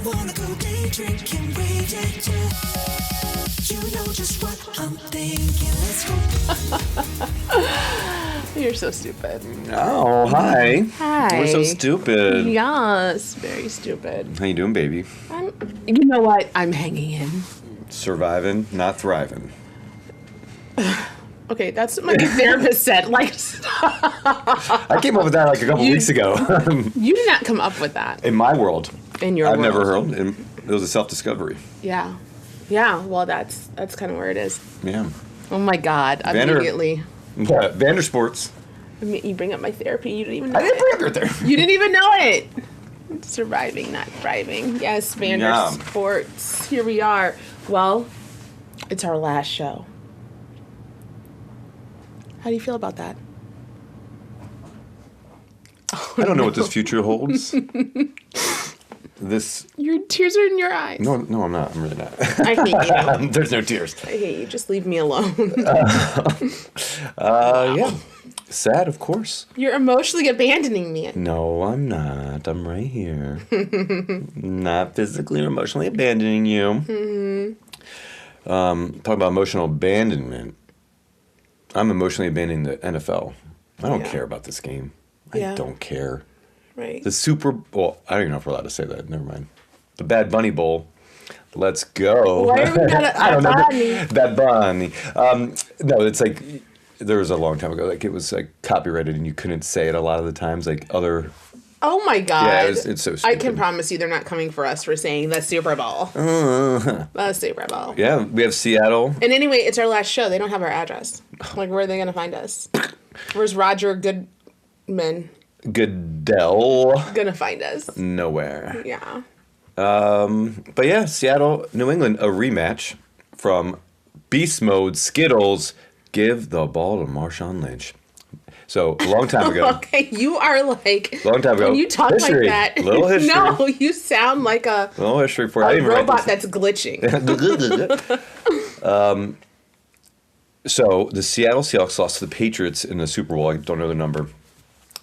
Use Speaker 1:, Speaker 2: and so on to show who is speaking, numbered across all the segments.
Speaker 1: wanna go day drinking, way yeah. You know just what I'm thinking. Let's go.
Speaker 2: You're so stupid.
Speaker 3: Oh, hi.
Speaker 2: Hi.
Speaker 3: We're so stupid.
Speaker 2: Yes, very stupid.
Speaker 3: How you doing, baby?
Speaker 2: You know what? I'm hanging in.
Speaker 3: Surviving, not thriving.
Speaker 2: Okay, that's what my therapist said. Like,
Speaker 3: I came up with that like a couple weeks ago.
Speaker 2: You did not come up with that.
Speaker 3: In my world.
Speaker 2: In your
Speaker 3: I've
Speaker 2: world.
Speaker 3: never heard. It was a self-discovery.
Speaker 2: Yeah. Yeah, well, that's kind of where it is.
Speaker 3: Yeah.
Speaker 2: Oh, my God. Immediately.
Speaker 3: What? VanderSports.
Speaker 2: I mean, you bring up my therapy. You didn't even know
Speaker 3: I didn't bring up your therapy.
Speaker 2: You didn't even know it. Surviving, not thriving. Yes, VanderSports. Here we are. Well, it's our last show. How do you feel about that?
Speaker 3: I don't know what this future holds.
Speaker 2: Your tears are in your eyes.
Speaker 3: No, I'm not. I'm really not.
Speaker 2: I hate you.
Speaker 3: There's no tears.
Speaker 2: I hate you. Just leave me alone.
Speaker 3: Yeah. Sad, of course.
Speaker 2: You're emotionally abandoning me.
Speaker 3: No, I'm not. I'm right here. Not physically or emotionally abandoning you. Mm-hmm. Talking about emotional abandonment. I'm emotionally abandoning the NFL. I don't care about this game. I don't care.
Speaker 2: Right.
Speaker 3: The Super Bowl. I don't even know if we're allowed to say that. Never mind. The Bad Bunny Bowl. Let's go.
Speaker 2: Why are we not
Speaker 3: I don't know.
Speaker 2: Bunny?
Speaker 3: Bad Bunny. No, it's like there was a long time ago. Like it was like copyrighted, and you couldn't say it a lot of the times. Like other.
Speaker 2: Oh my God.
Speaker 3: Yeah, it's so stupid.
Speaker 2: I can promise you they're not coming for us for saying the Super Bowl. The Super Bowl.
Speaker 3: Yeah, we have Seattle.
Speaker 2: And anyway, it's our last show. They don't have our address. Like, where are they going to find us? Where's Roger Goodman
Speaker 3: Goodell.
Speaker 2: going to find us?
Speaker 3: Nowhere.
Speaker 2: Yeah.
Speaker 3: But yeah, Seattle, New England, a rematch from Beast Mode Skittles. Give the ball to Marshawn Lynch. So, a long time ago.
Speaker 2: Okay, you are like...
Speaker 3: Long time ago.
Speaker 2: When you talk
Speaker 3: history.
Speaker 2: like that...
Speaker 3: Little history.
Speaker 2: No, you sound like a
Speaker 3: little history for you.
Speaker 2: Robot that's glitching.
Speaker 3: So, the Seattle Seahawks lost to the Patriots in the Super Bowl. I don't know the number.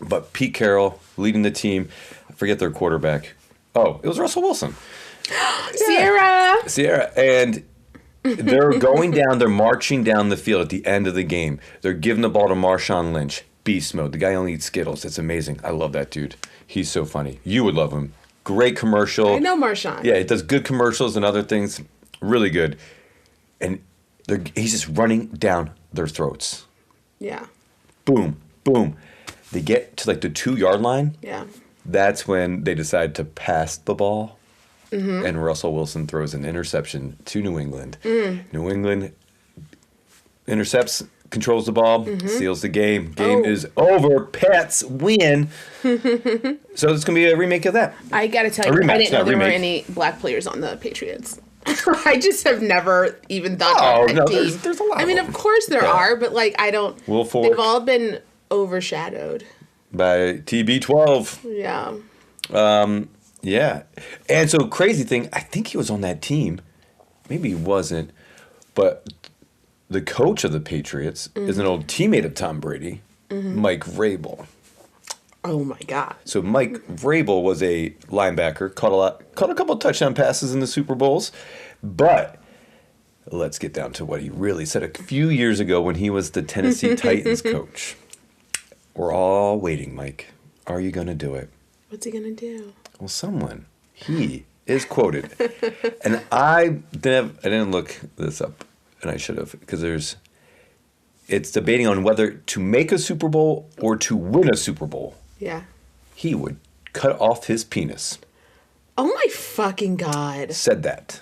Speaker 3: But Pete Carroll leading the team. I forget their quarterback. Oh, it was Russell Wilson. Sierra. And they're going down. They're marching down the field at the end of the game. They're giving the ball to Marshawn Lynch. Beast mode. The guy only eats Skittles. It's amazing. I love that dude. He's so funny. You would love him. Great commercial.
Speaker 2: I know Marshawn.
Speaker 3: Yeah, he does good commercials and other things. Really good. And he's just running down their throats.
Speaker 2: Yeah.
Speaker 3: Boom, boom. They get to like the 2-yard line.
Speaker 2: Yeah.
Speaker 3: That's when they decide to pass the ball. Mm-hmm. And Russell Wilson throws an interception to New England. New England intercepts, controls the ball, seals the game. Game is over. Pats win. So it's going to be a remake of that.
Speaker 2: I got to tell you, I didn't know there were any black players on the Patriots. I just have never even thought about that team.
Speaker 3: There's a lot.
Speaker 2: I mean, of course there are, but like I don't.
Speaker 3: Will Fork.
Speaker 2: They've all been overshadowed
Speaker 3: By TB12.
Speaker 2: Yeah.
Speaker 3: Yeah. And so crazy thing, I think he was on that team. Maybe he wasn't. But the coach of the Patriots is an old teammate of Tom Brady, Mike Vrabel.
Speaker 2: Oh my God.
Speaker 3: So Mike Vrabel was a linebacker, caught a couple touchdown passes in the Super Bowls. But let's get down to what he really said a few years ago when he was the Tennessee Titans coach. We're all waiting, Mike. Are you going to do it?
Speaker 2: What's he going to do?
Speaker 3: Well, he is quoted. And I didn't look this up, and I should have, because it's debating on whether to make a Super Bowl or to win a Super Bowl.
Speaker 2: Yeah.
Speaker 3: He would cut off his penis.
Speaker 2: Oh my fucking God.
Speaker 3: Said that.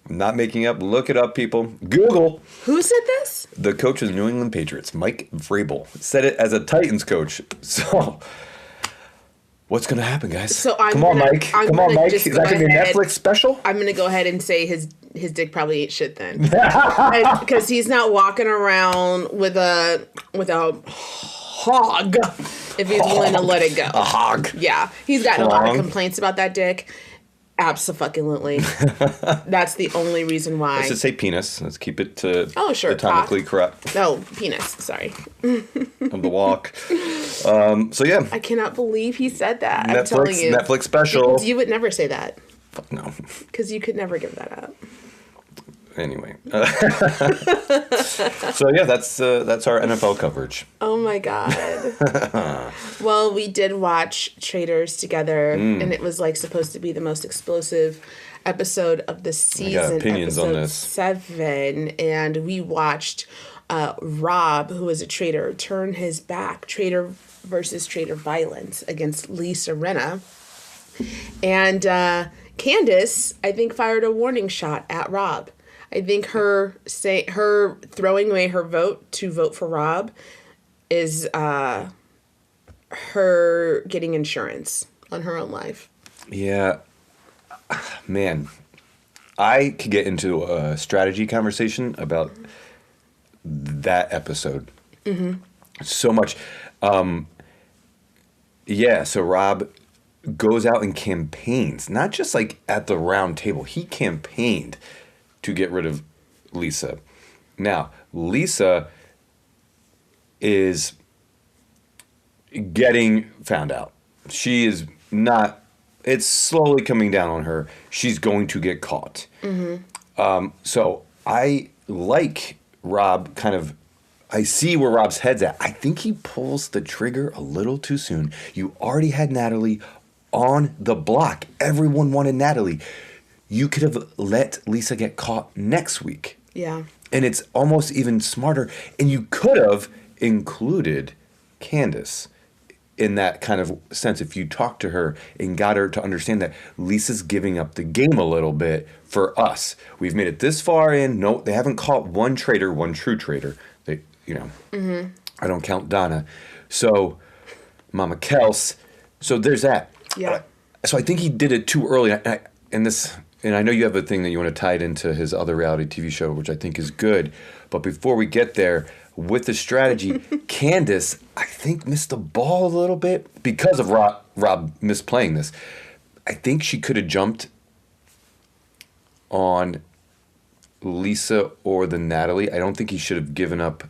Speaker 3: I'm not making up. Look it up, people. Google.
Speaker 2: Who said this?
Speaker 3: The coach of the New England Patriots, Mike Vrabel, said it as a Titans coach. So, what's going to happen, guys?
Speaker 2: So
Speaker 3: Come on, Mike. Is that going to be a Netflix special?
Speaker 2: I'm going to go ahead and say his dick probably ate shit then. Because he's not walking around with a hog if he's willing to let it go.
Speaker 3: A hog.
Speaker 2: Yeah. He's gotten a lot of complaints about that dick. Abso-fucking-lutely. That's the only reason why.
Speaker 3: Let's just say penis. Let's keep it to
Speaker 2: anatomically
Speaker 3: correct.
Speaker 2: No, penis. Sorry.
Speaker 3: Of the walk. So, yeah.
Speaker 2: I cannot believe he said that. I'm telling you.
Speaker 3: Netflix special.
Speaker 2: You would never say that.
Speaker 3: Fuck no.
Speaker 2: Because you could never give that up.
Speaker 3: Anyway. So, yeah, that's our NFL coverage.
Speaker 2: Oh, my God. Well, we did watch Traitors together, and it was, like, supposed to be the most explosive episode of the season.
Speaker 3: I got opinions on this.
Speaker 2: 7, and we watched Rob, who is a traitor, turn his back, traitor versus traitor violence against Lisa Rinna. And Candace, I think, fired a warning shot at Rob. I think her throwing away her vote to vote for Rob is her getting insurance on her own life.
Speaker 3: Yeah. Man, I could get into a strategy conversation about that episode. Mm-hmm. So much. Yeah, so Rob goes out and campaigns, not just like at the round table. He campaigned to get rid of Lisa. Now, Lisa is getting found out. She is not, it's slowly coming down on her. She's going to get caught. Mm-hmm. So I like Rob I see where Rob's head's at. I think he pulls the trigger a little too soon. You already had Natalie on the block. Everyone wanted Natalie. You could have let Lisa get caught next week.
Speaker 2: Yeah.
Speaker 3: And it's almost even smarter. And you could have included Candace in that kind of sense if you talked to her and got her to understand that Lisa's giving up the game a little bit for us. We've made it this far in. No, they haven't caught one traitor, one true traitor. They, mm-hmm. I don't count Donna. So, Mama Kels. So there's that.
Speaker 2: Yeah.
Speaker 3: So I think he did it too early. And I know you have a thing that you want to tie it into his other reality TV show, which I think is good. But before we get there, with the strategy, Candace, I think, missed the ball a little bit because of Rob misplaying this. I think she could have jumped on Lisa or the Natalie. I don't think he should have given up.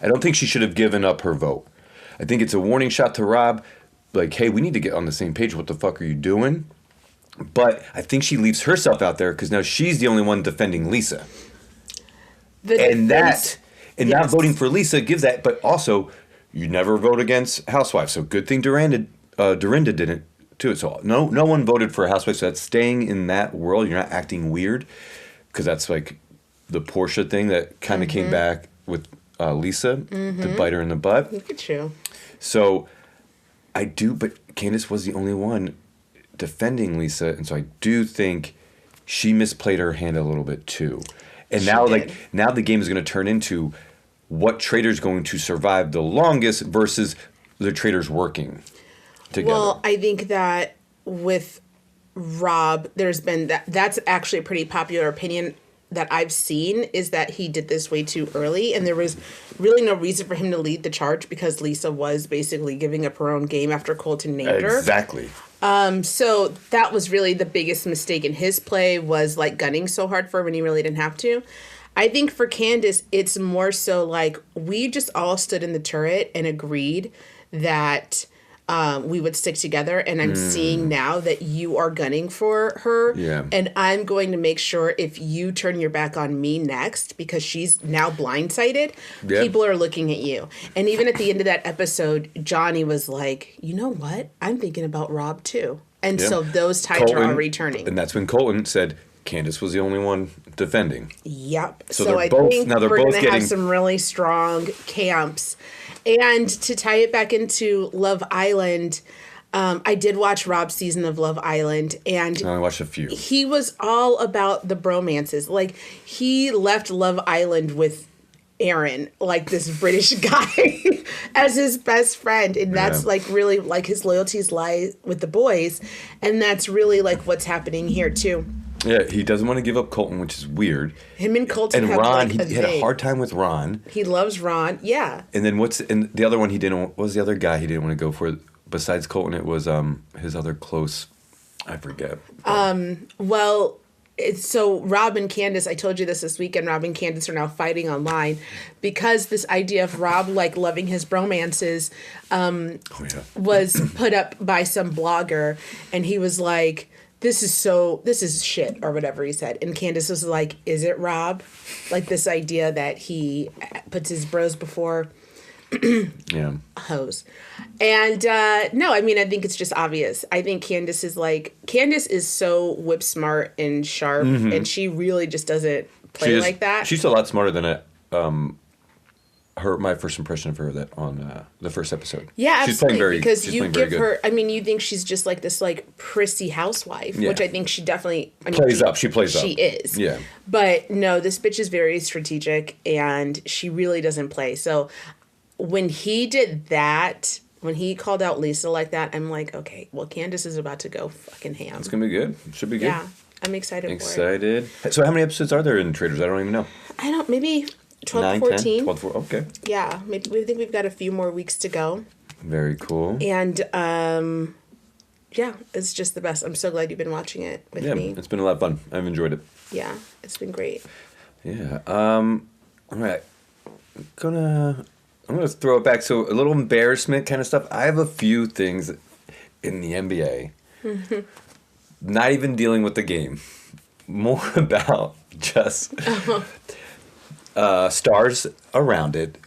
Speaker 3: I don't think she should have given up her vote. I think it's a warning shot to Rob. Like, hey, we need to get on the same page. What the fuck are you doing? But I think she leaves herself out there because now she's the only one defending Lisa. Not voting for Lisa gives that. But also, you never vote against Housewives. So good thing Dorinda didn't too. So no one voted for a Housewife. So that's staying in that world. You're not acting weird because that's like the Portia thing that kind of mm-hmm. came back with Lisa
Speaker 2: mm-hmm.
Speaker 3: to bite her in the butt.
Speaker 2: Look at you.
Speaker 3: So I do, but Candace was the only one defending Lisa, and so I do think she misplayed her hand a little bit too. And now the game is going to turn into what traitor's going to survive the longest versus the traitors working together.
Speaker 2: Well, I think that with Rob, there's been that's actually a pretty popular opinion that I've seen is that he did this way too early, and there was really no reason for him to lead the charge because Lisa was basically giving up her own game after Colton named her.
Speaker 3: Exactly.
Speaker 2: So that was really the biggest mistake in his play was like gunning so hard for her when he really didn't have to. I think for Candace, it's more so like we just all stood in the turret and agreed that we would stick together. And I'm seeing now that you are gunning for her.
Speaker 3: Yeah.
Speaker 2: And I'm going to make sure if you turn your back on me next, because she's now blindsided, people are looking at you. And even at the end of that episode, Johnny was like, you know what? I'm thinking about Rob too. And so those ties are all returning.
Speaker 3: And that's when Colton said Candace was the only one defending.
Speaker 2: Yep.
Speaker 3: So
Speaker 2: I think we're going to have some really strong camps. And to tie it back into Love Island, I did watch Rob's season of Love Island, and
Speaker 3: I watched a few.
Speaker 2: He was all about the bromances. Like, he left Love Island with Aaron, like this British guy, as his best friend, and that's like really like his loyalties lie with the boys, and that's really like what's happening here too.
Speaker 3: Yeah, he doesn't want to give up Colton, which is weird.
Speaker 2: Him and Colton
Speaker 3: and
Speaker 2: have
Speaker 3: Ron,
Speaker 2: like
Speaker 3: he had a hard time with Ron.
Speaker 2: He loves Ron, yeah.
Speaker 3: And then the other one he didn't? What was the other guy he didn't want to go for besides Colton? It was his other close, I forget.
Speaker 2: Well, so Rob and Candace, I told you this weekend. Rob and Candace are now fighting online because this idea of Rob like loving his bromances was put up by some blogger, and he was like, this is shit, or whatever he said. And Candace was like, is it Rob? Like this idea that he puts his bros before
Speaker 3: Yeah.
Speaker 2: hoes. And no, I mean, I think it's just obvious. I think Candace is so whip smart and sharp, and she really just doesn't play like that.
Speaker 3: She's a lot smarter than my first impression of her that on the first episode.
Speaker 2: Yeah,
Speaker 3: she's
Speaker 2: absolutely.
Speaker 3: playing very,
Speaker 2: because
Speaker 3: she's
Speaker 2: you
Speaker 3: playing very
Speaker 2: give
Speaker 3: good.
Speaker 2: her, I mean, you think she's just like this like prissy housewife,
Speaker 3: Yeah.
Speaker 2: which I think she definitely
Speaker 3: plays up. She plays up.
Speaker 2: She is.
Speaker 3: Yeah.
Speaker 2: But no, this bitch is very strategic, and she really doesn't play. So when he did that, when he called out Lisa like that, I'm like, okay, well, Candace is about to go fucking ham.
Speaker 3: It's gonna be good. Should be good.
Speaker 2: Yeah, I'm excited for it.
Speaker 3: So how many episodes are there in Traders? I don't even know.
Speaker 2: I don't, maybe 12,
Speaker 3: 9,
Speaker 2: 14.
Speaker 3: 10, 12, 14. Okay.
Speaker 2: Yeah, maybe we think we've got a few more weeks to go.
Speaker 3: Very cool.
Speaker 2: And yeah, it's just the best. I'm so glad you've been watching it with me.
Speaker 3: It's been a lot of fun. I've enjoyed it.
Speaker 2: Yeah, it's been great.
Speaker 3: Yeah. All right. I'm gonna throw it back. So a little embarrassment kind of stuff. I have a few things in the NBA. Not even dealing with the game. More about just stars around it,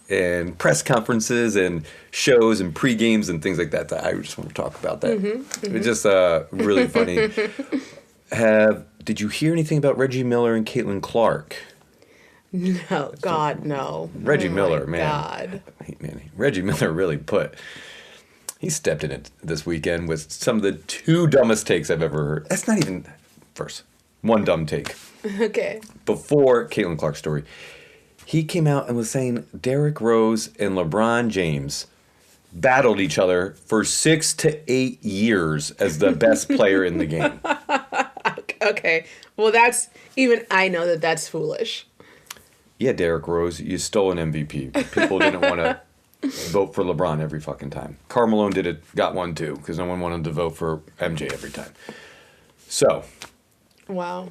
Speaker 3: and press conferences and shows and pre-games and things like that. That I just want to talk about that. It's just really funny. Did you hear anything about Reggie Miller and Caitlin Clark?
Speaker 2: No, God, no.
Speaker 3: Reggie
Speaker 2: Oh
Speaker 3: Miller,
Speaker 2: my
Speaker 3: man.
Speaker 2: God.
Speaker 3: Reggie Miller really he stepped in it this weekend with some of the two dumbest takes I've ever heard. That's not even one dumb take.
Speaker 2: Okay.
Speaker 3: Before Caitlin Clark's story, he came out and was saying Derrick Rose and LeBron James battled each other for 6 to 8 years as the best player in the game.
Speaker 2: Okay. Well, I know that's foolish.
Speaker 3: Yeah, Derrick Rose, you stole an MVP. But people didn't want to vote for LeBron every fucking time. Karl Malone got one too, because no one wanted to vote for MJ every time. So,
Speaker 2: Wow.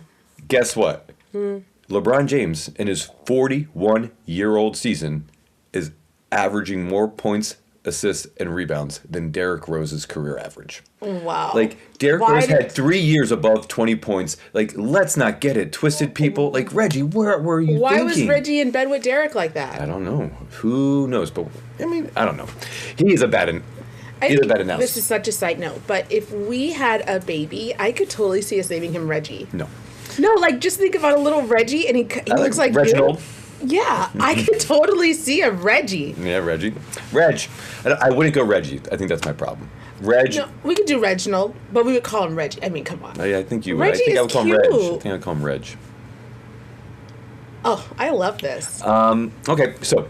Speaker 3: guess what? LeBron James, in his 41-year-old season, is averaging more points, assists, and rebounds than Derrick Rose's career average.
Speaker 2: Wow.
Speaker 3: Like, Derrick Rose had 3 years above 20 points. Like, let's not get it twisted, people. Like, Reggie, where were you
Speaker 2: Why
Speaker 3: thinking?
Speaker 2: was Reggie in bed with Derrick like that?
Speaker 3: I don't know. Who knows? But, I mean, I don't know. He's a bad announcer.
Speaker 2: This is such a side note, but if we had a baby, I could totally see us naming him Reggie. No, like, just think about a little Reggie, and he looks like
Speaker 3: Reginald.
Speaker 2: you. Yeah, I could totally see a Reggie.
Speaker 3: Yeah, Reggie. Reg. I wouldn't go Reggie. I think that's my problem. Reg.
Speaker 2: No, we could do Reginald, but we would call him Reggie. I mean, come on.
Speaker 3: I think you would.
Speaker 2: Reggie
Speaker 3: I think I
Speaker 2: is
Speaker 3: would call him Reg. I
Speaker 2: cute.
Speaker 3: think I'd call him Reg.
Speaker 2: Oh, I love this.
Speaker 3: Okay, so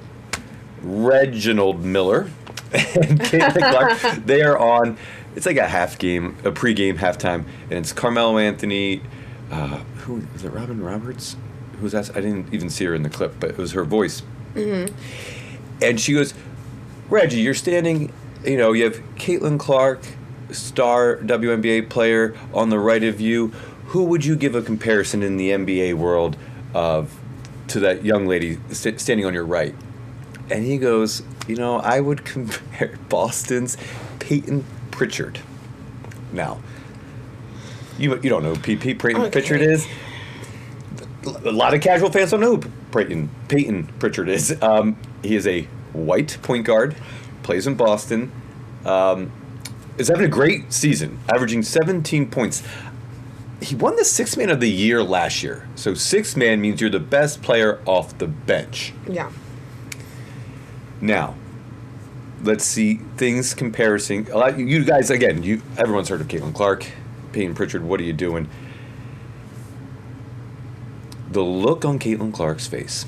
Speaker 3: Reginald Miller and Caitlin Clark, they are on. It's like a pre-game, halftime, and it's Carmelo Anthony. Who is it? Robin Roberts? Who's that? I didn't even see her in the clip, but it was her voice. Mm-hmm. And she goes, Reggie, you're standing. You know, you have Caitlin Clark, star WNBA player, on the right of you. Who would you give a comparison in the NBA world to that young lady standing on your right? And he goes, I would compare Boston's Peyton Pritchard. Now, you don't know who Peyton Pritchard is? A lot of casual fans don't know who Peyton Pritchard is. He is a white point guard, plays in Boston, is having a great season, averaging 17 points. He won the Sixth Man of the Year last year. So Sixth Man means you're the best player off the bench.
Speaker 2: Yeah.
Speaker 3: Now, let's see things comparison. You guys, again, everyone's heard of Caitlin Clark, Peyton Pritchard. What are you doing? The look on Caitlin Clark's face.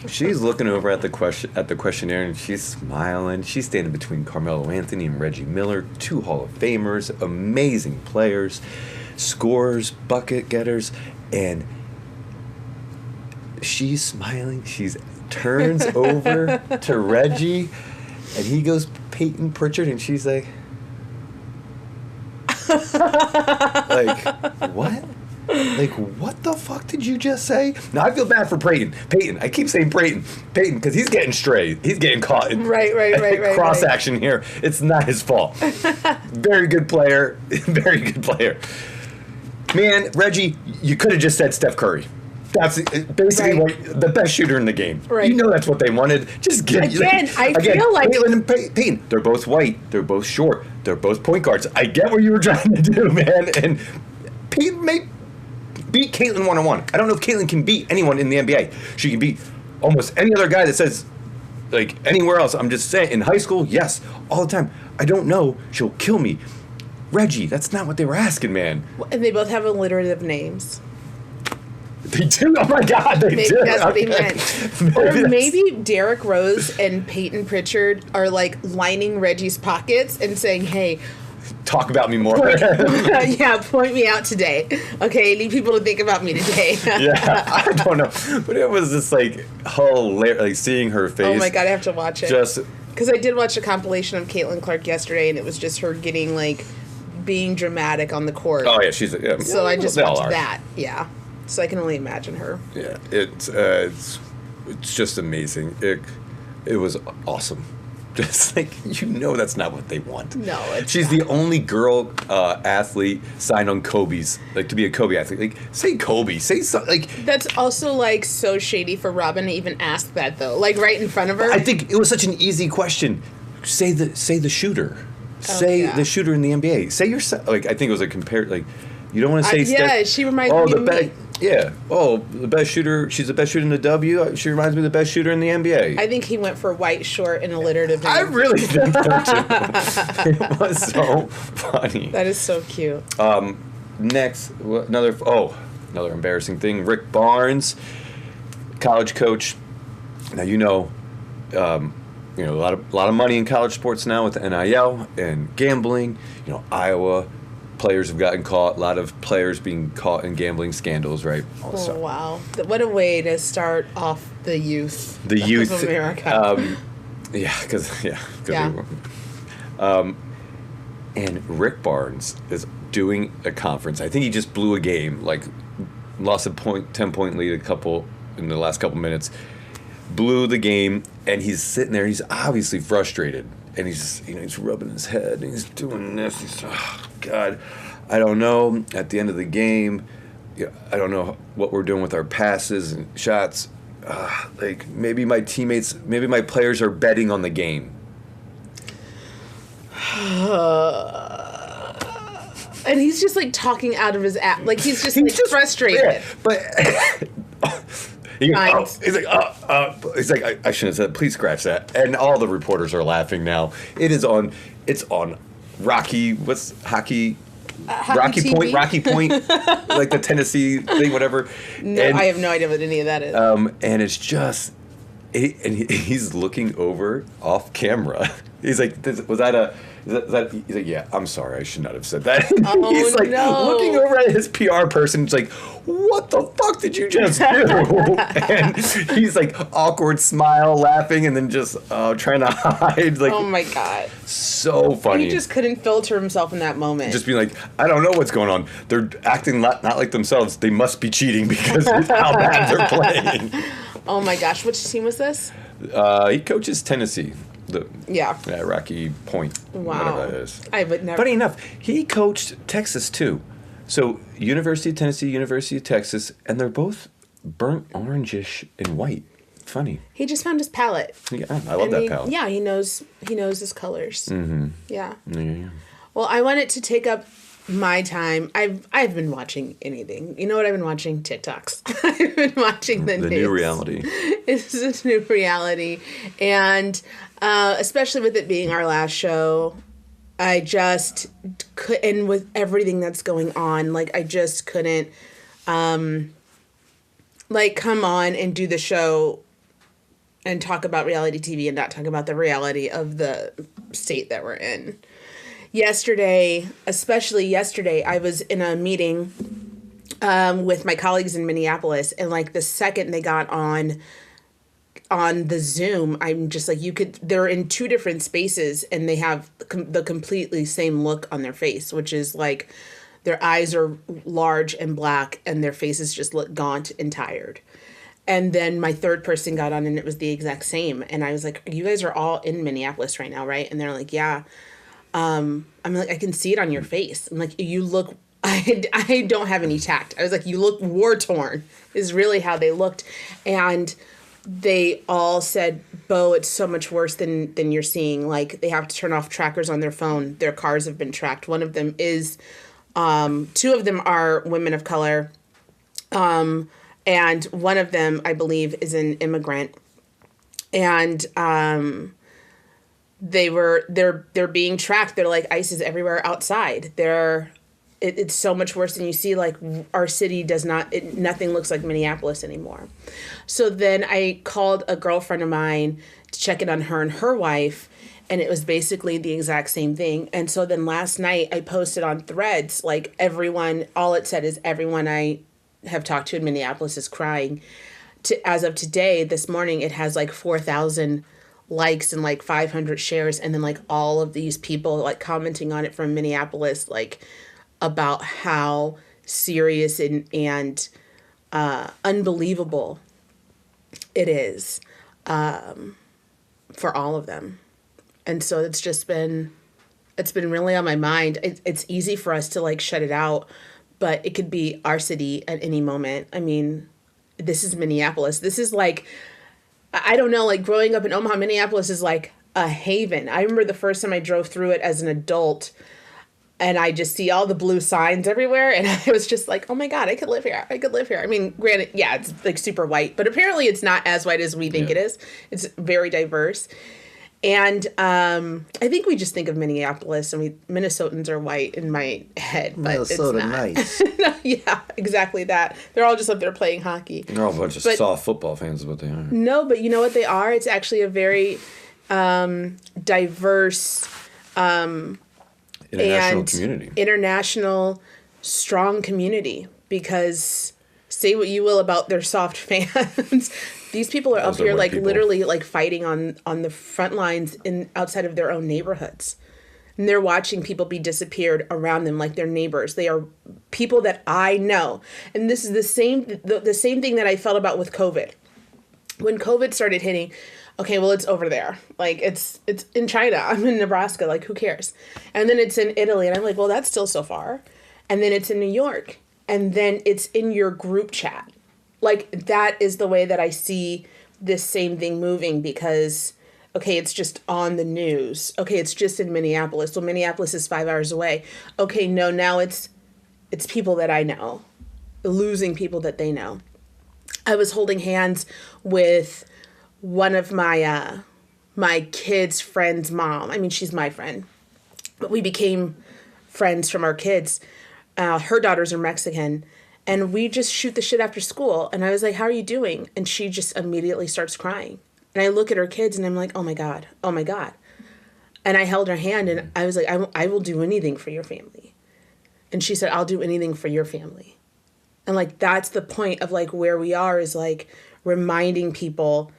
Speaker 3: She's looking over at the questionnaire and she's smiling. She's standing between Carmelo Anthony and Reggie Miller, two Hall of Famers, amazing players, scorers, bucket getters, and she's smiling. She turns over to Reggie, and he goes Peyton Pritchard, and she's like, what? Like, what the fuck did you just say? Now, I feel bad for Peyton. I keep saying Peyton, because he's getting strayed. He's getting caught in
Speaker 2: right,
Speaker 3: cross action here. It's not his fault. Very good player. Very good player. Man, Reggie, you could have just said Steph Curry. That's basically the best shooter in the game.
Speaker 2: Right.
Speaker 3: You know that's what they wanted. Just get
Speaker 2: Again, I feel like
Speaker 3: Caitlin and Peyton. They're both white. They're both short. They're both point guards. I get what you were trying to do, man. And Peyton may beat Caitlin 1-on-1. I don't know if Caitlin can beat anyone in the NBA. She can beat almost any other guy that says like anywhere else. I'm just saying. In high school, yes, all the time. I don't know. She'll kill me. Reggie, that's not what they were asking, man.
Speaker 2: And they both have alliterative names.
Speaker 3: They do? Oh my God, they do.
Speaker 2: That's what they meant. Or maybe Derrick Rose and Peyton Pritchard are like lining Reggie's pockets and saying, hey,
Speaker 3: talk about me more.
Speaker 2: Point me out today. Okay, I need people to think about me today.
Speaker 3: Yeah, I don't know. But it was just like hilarious, like seeing her face.
Speaker 2: Oh my God, I have to watch it.
Speaker 3: Just
Speaker 2: because I did watch a compilation of Caitlin Clark yesterday, and it was just her getting like being dramatic on the court.
Speaker 3: Oh yeah, she's
Speaker 2: So I just watched that. Yeah. So I can only imagine her.
Speaker 3: Yeah, it's just amazing. It was awesome. Just like that's not what they want.
Speaker 2: No,
Speaker 3: she's the only girl athlete signed on Kobe's to be a Kobe athlete. Like say Kobe, say something like.
Speaker 2: That's also like so shady for Robin to even ask that though. Like right in front of her.
Speaker 3: I think it was such an easy question. Say the shooter. The shooter in the NBA. Say yourself. Like I think it was compared. Like you don't want to say.
Speaker 2: She reminds me of me.
Speaker 3: Yeah. Oh, the best shooter. She's the best shooter in the W. She reminds me of the best shooter in the NBA.
Speaker 2: I think he went for white, short, and alliterative.
Speaker 3: I really think so too. It was so funny.
Speaker 2: That is so cute.
Speaker 3: Next, another embarrassing thing. Rick Barnes, college coach. Now a lot of money in college sports now with NIL and gambling. Iowa. Players have gotten caught. A lot of players being caught in gambling scandals, right?
Speaker 2: Wow. What a way to start off the youth.
Speaker 3: The youth
Speaker 2: of America.
Speaker 3: And Rick Barnes is doing a conference. I think he just blew a game, lost a 10-point lead in the last couple minutes. Blew the game, and he's sitting there. He's obviously frustrated. And he's he's rubbing his head, and he's doing this. He's, oh, God, I don't know. At the end of the game, I don't know what we're doing with our passes and shots. Maybe my players are betting on the game.
Speaker 2: And he's just talking out of his ass. He's just frustrated.
Speaker 3: Yeah, but he's like, I shouldn't have said, please scratch that. And all the reporters are laughing now. It's on Rocky, Rocky
Speaker 2: TV?
Speaker 3: Rocky Point, like the Tennessee thing, whatever.
Speaker 2: No, I have no idea what any of that is.
Speaker 3: And it's just, he's looking over off camera. He's like, was that a... He's like, yeah, I'm sorry, I should not have said that.
Speaker 2: Oh,
Speaker 3: he's looking over at his PR person. He's like, what the fuck did you just do? And he's awkward smile, laughing, and then just trying to hide.
Speaker 2: Oh my God.
Speaker 3: So funny.
Speaker 2: He just couldn't filter himself in that moment.
Speaker 3: Just being like, I don't know what's going on. They're acting not like themselves. They must be cheating because of how bad they're playing.
Speaker 2: Oh my gosh, which team was this?
Speaker 3: He coaches Tennessee. Rocky Point.
Speaker 2: Wow.
Speaker 3: Whatever that is.
Speaker 2: I would never.
Speaker 3: Funny enough, he coached Texas too. So University of Tennessee, University of Texas, and they're both burnt orangish and white. Funny.
Speaker 2: He just found his palette.
Speaker 3: Yeah, I love that palette.
Speaker 2: Yeah, he knows his colors.
Speaker 3: Mm-hmm.
Speaker 2: Yeah.
Speaker 3: Yeah.
Speaker 2: Well, I wanted to take up my time. I've been watching anything. You know what I've been watching? TikToks. I've been watching the
Speaker 3: new reality.
Speaker 2: It's a new reality, and especially with it being our last show, I just couldn't, with everything that's going on, I just couldn't come on and do the show and talk about reality TV and not talk about the reality of the state that we're in. Especially yesterday, I was in a meeting with my colleagues in Minneapolis, and the second they got on the Zoom, I'm just they're in two different spaces, and they have the completely same look on their face, which is their eyes are large and black, and their faces just look gaunt and tired. And then my third person got on, and it was the exact same. And I was like, you guys are all in Minneapolis right now, right? And they're like, yeah. I'm like, I can see it on your face. I'm like, you look I don't have any tact. I was like, you look war-torn, is really how they looked. And they all said, Beau, it's so much worse than you're seeing. Like, they have to turn off trackers on their phone. Their cars have been tracked. One of them is, two of them are women of color. And one of them, I believe, is an immigrant. And they're being tracked. They're like, ICE is everywhere outside. It's so much worse than you see. Like, our city nothing looks like Minneapolis anymore. So then I called a girlfriend of mine to check in on her and her wife, and it was basically the exact same thing. And so then last night I posted on Threads, like, all it said is everyone I have talked to in Minneapolis is crying. As of today, this morning, it has like 4,000 likes and like 500 shares, and then like all of these people like commenting on it from Minneapolis, like, about how serious and unbelievable it is for all of them. And so it's been really on my mind. It's easy for us to like shut it out, but it could be our city at any moment. I mean, this is Minneapolis. This is like, I don't know, like growing up in Omaha, Minneapolis is like a haven. I remember the first time I drove through it as an adult, and I just see all the blue signs everywhere, and I was just like, oh my God, I could live here. I could live here. I mean, granted, yeah, it's like super white, but apparently it's not as white as we think it is. It's very diverse. And I think we just think of Minneapolis, and Minnesotans are white in my head, but
Speaker 4: Minnesota
Speaker 2: it's not.
Speaker 4: nice.
Speaker 2: Yeah, exactly that. They're all just up there playing hockey.
Speaker 3: They're all a bunch of soft football fans is what they are.
Speaker 2: No, but you know what they are? It's actually a very diverse
Speaker 3: International community.
Speaker 2: International, strong community, because say what you will about their soft fans. These people are up here like
Speaker 3: people.
Speaker 2: literally like fighting on the front lines outside of their own neighborhoods. And they're watching people be disappeared around them like their neighbors. They are people that I know. And this is the same thing that I felt about with COVID. When COVID started hitting, okay, well, it's over there. Like, it's in China. I'm in Nebraska. Like, who cares? And then it's in Italy. And I'm like, well, that's still so far. And then it's in New York. And then it's in your group chat. Like, that is the way that I see this same thing moving, because, okay, it's just on the news. Okay, it's just in Minneapolis. Well, Minneapolis is 5 hours away. Okay, no, now it's people that I know, losing people that they know. I was holding hands with one of my my kid's friend's mom. I mean, she's my friend, but we became friends from our kids. Her daughters are Mexican, and we just shoot the shit after school. And I was like, how are you doing? And she just immediately starts crying. And I look at her kids and I'm like, oh my God, oh my God. And I held her hand and I was like, I will do anything for your family. And she said, I'll do anything for your family. And like, that's the point of like where we are, is like reminding people,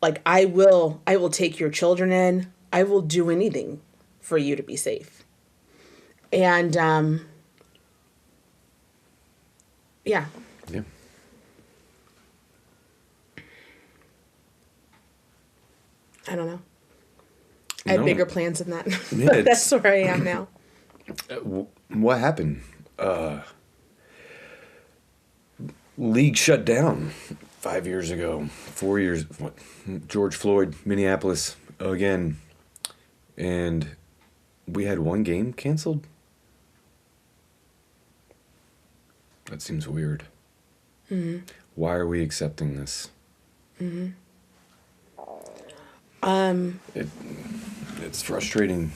Speaker 2: like, I will take your children in. I will do anything for you to be safe. And, yeah.
Speaker 3: Yeah.
Speaker 2: I don't know. I had bigger plans than that.
Speaker 3: Yeah,
Speaker 2: That's where I am now.
Speaker 3: What happened? League shut down 5 years ago, 4 years. What? George Floyd, Minneapolis again, and we had one game canceled. That seems weird. Mm-hmm. Why are we accepting this? Mm-hmm. It's frustrating.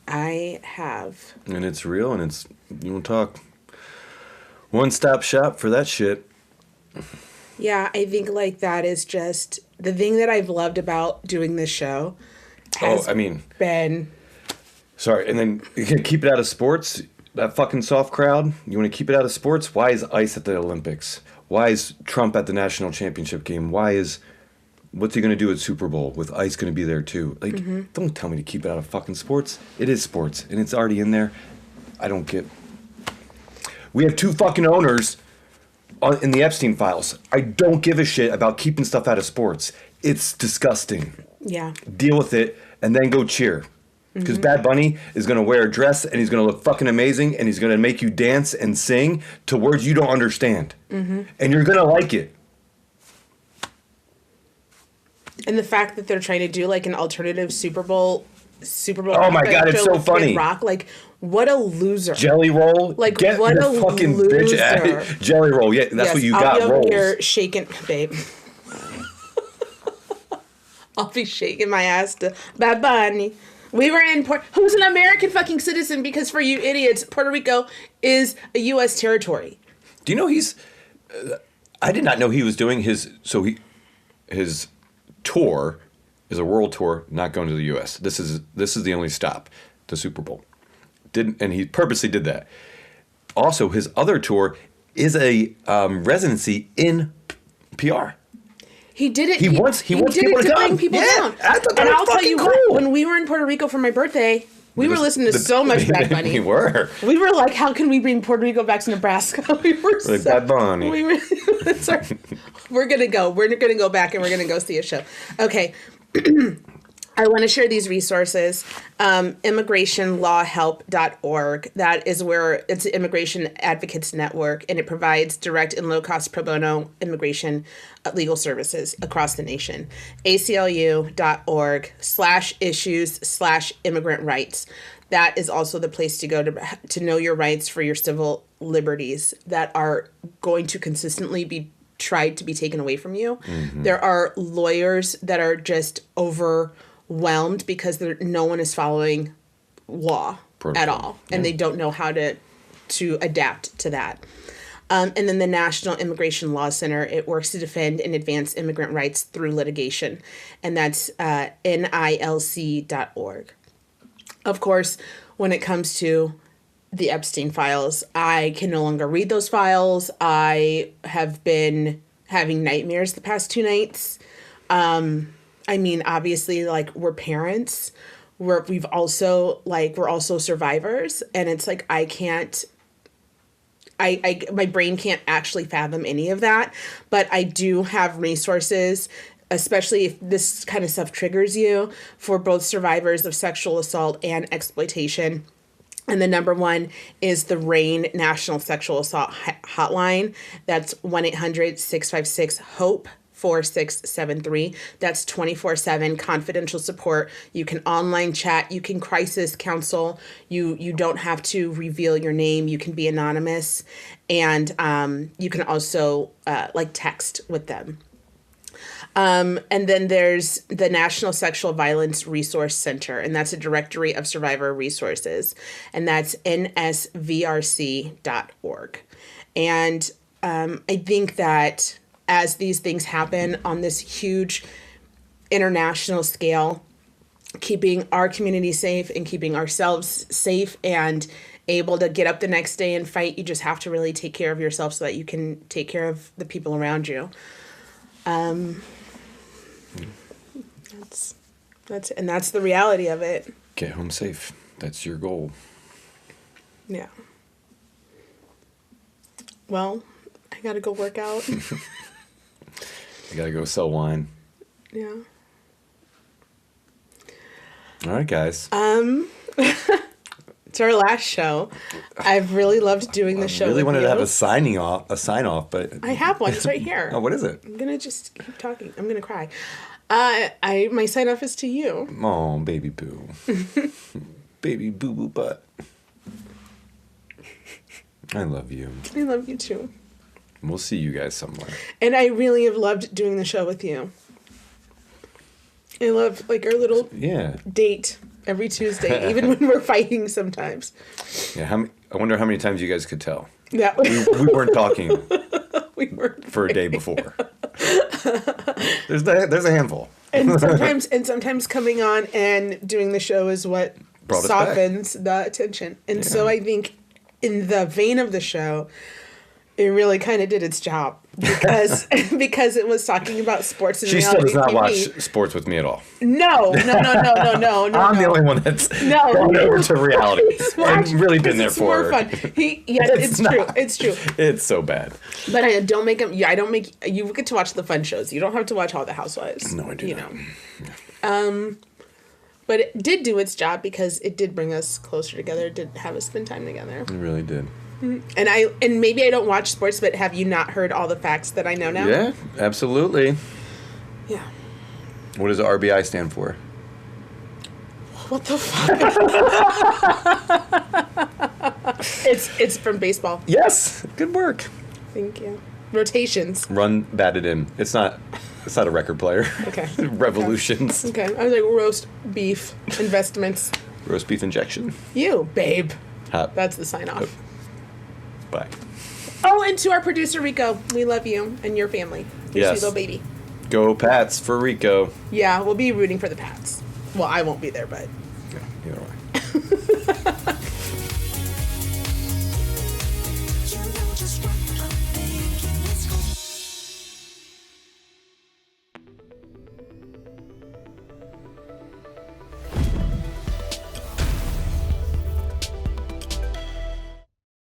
Speaker 2: I have.
Speaker 3: And it's real, and it's, you want to talk one-stop shop for that shit.
Speaker 2: Yeah, I think like that is just the thing that I've loved about doing this show. Been.
Speaker 3: Sorry, and then you can keep it out of sports. That fucking soft crowd. You want to keep it out of sports? Why is ICE at the Olympics? Why is Trump at the national championship game? What's he going to do at Super Bowl with ICE going to be there too? Like, Don't tell me to keep it out of fucking sports. It is sports, and it's already in there. I don't get. We have 2 fucking owners in the Epstein files. I don't give a shit about keeping stuff out of sports. It's disgusting.
Speaker 2: Yeah.
Speaker 3: Deal with it, and then go cheer. Because Bad Bunny is going to wear a dress and he's going to look fucking amazing and he's going to make you dance and sing to words you don't understand. And you're going to like it.
Speaker 2: And the fact that they're trying to do like an alternative Super Bowl.
Speaker 3: Oh my God, it's so funny.
Speaker 2: Rock, like, what a loser.
Speaker 3: Jelly roll?
Speaker 2: Like,
Speaker 3: Get
Speaker 2: what
Speaker 3: your
Speaker 2: a
Speaker 3: fucking
Speaker 2: loser.
Speaker 3: bitch. Jelly roll. Yeah, that's what you
Speaker 2: I'll
Speaker 3: got,
Speaker 2: be over
Speaker 3: rolls.
Speaker 2: here shaking, babe. I'll be shaking my ass to Bad Bunny. We were in who's an American fucking citizen, because for you idiots, Puerto Rico is a U.S. territory.
Speaker 3: Do you know he's... I did not know he was doing his... So his tour is a world tour, not going to the U.S. This is the only stop, the Super Bowl. And he purposely did that. Also, his other tour is a residency in PR.
Speaker 2: He did it.
Speaker 3: He wants
Speaker 2: did
Speaker 3: people
Speaker 2: it
Speaker 3: to come.
Speaker 2: bring people down.
Speaker 3: I thought that
Speaker 2: and
Speaker 3: was
Speaker 2: I'll tell
Speaker 3: fucking
Speaker 2: you
Speaker 3: cool.
Speaker 2: what, when we were in Puerto Rico for my birthday, we were listening to so much Bad Bunny.
Speaker 3: We were.
Speaker 2: We were like, how can we bring Puerto Rico back to Nebraska? We were
Speaker 3: Like Bad Bunny.
Speaker 2: We were, sorry. We're going to go. We're going to go back and we're going to go see a show. Okay. I want to share these resources. Immigrationlawhelp.org. That is where it's an immigration advocates network, and it provides direct and low-cost pro bono immigration legal services across the nation. ACLU.org/issues/immigrant rights. That is also the place to go to know your rights for your civil liberties that are going to consistently be tried to be taken away from you. There are lawyers that are just overwhelmed because no one is following law at all, and they don't know how to adapt to that. And then the National Immigration Law Center, it works to defend and advance immigrant rights through litigation, and that's NILC.org. Of course, when it comes to the Epstein files, I can no longer read those files. I have been having nightmares the past 2 nights. I mean, obviously, like, we're parents. We're also survivors, and it's like my brain can't actually fathom any of that. But I do have resources, especially if this kind of stuff triggers you, for both survivors of sexual assault and exploitation. And the number one is the RAIN National Sexual Assault Hotline. That's 1-800-656-HOPE. 4673. That's 24/7 confidential support. You can online chat. You can crisis counsel. You don't have to reveal your name. You can be anonymous, and you can also text with them. And then there's the National Sexual Violence Resource Center, and that's a directory of survivor resources, and that's nsvrc.org. And I think that as these things happen on this huge international scale, keeping our community safe and keeping ourselves safe and able to get up the next day and fight, you just have to really take care of yourself so that you can take care of the people around you. That's the reality of it.
Speaker 3: Get home safe. That's your goal.
Speaker 2: Yeah. Well, I gotta go work out.
Speaker 3: I gotta go sell wine.
Speaker 2: Yeah.
Speaker 3: All right, guys.
Speaker 2: It's our last show. I've really loved doing the show.
Speaker 3: I really wanted
Speaker 2: with
Speaker 3: to have
Speaker 2: you.
Speaker 3: a sign off, but
Speaker 2: I have one. It's right here.
Speaker 3: Oh, what is it?
Speaker 2: I'm gonna just keep talking. I'm gonna cry. My sign off is to you.
Speaker 3: Oh, baby boo. Baby boo boo butt. I love you.
Speaker 2: I love you too.
Speaker 3: We'll see you guys somewhere.
Speaker 2: And I really have loved doing the show with you. I love our little date every Tuesday, even when we're fighting sometimes.
Speaker 3: Yeah, I wonder how many times you guys could tell.
Speaker 2: Yeah.
Speaker 3: We weren't talking
Speaker 2: we weren't
Speaker 3: for a day before. There's a handful.
Speaker 2: And sometimes coming on and doing the show is what softens the attention. And so I think in the vein of the show, it really kind of did its job because it was talking about sports and
Speaker 3: she still does not
Speaker 2: TV.
Speaker 3: watch sports with me at all.
Speaker 2: No.
Speaker 3: I'm the only one that's gone over to reality and really been there for her.
Speaker 2: Fun. It's true. It's true.
Speaker 3: It's so bad.
Speaker 2: But I don't make them. Yeah, I don't make. You get to watch the fun shows. You don't have to watch all the Housewives.
Speaker 3: No, I do not.
Speaker 2: But it did do its job because it did bring us closer together. It did have us spend time together.
Speaker 3: It really did.
Speaker 2: And maybe I don't watch sports, but have you not heard all the facts that I know now?
Speaker 3: Yeah, absolutely.
Speaker 2: Yeah.
Speaker 3: What does RBI stand for?
Speaker 2: What the fuck? It's from baseball.
Speaker 3: Yes. Good work.
Speaker 2: Thank you. Rotations.
Speaker 3: Run batted in. It's not a record player.
Speaker 2: Okay.
Speaker 3: Revolutions.
Speaker 2: Okay. I was like roast beef investments.
Speaker 3: Roast beef injection.
Speaker 2: You, babe.
Speaker 3: Hot.
Speaker 2: That's the sign off.
Speaker 3: Bye.
Speaker 2: Oh, and to our producer Rico, we love you and your family. Your
Speaker 3: Yes.
Speaker 2: sweet little baby.
Speaker 3: Go Pats for Rico.
Speaker 2: Yeah, we'll be rooting for the Pats. Well, I won't be there, but
Speaker 3: Yeah, either way.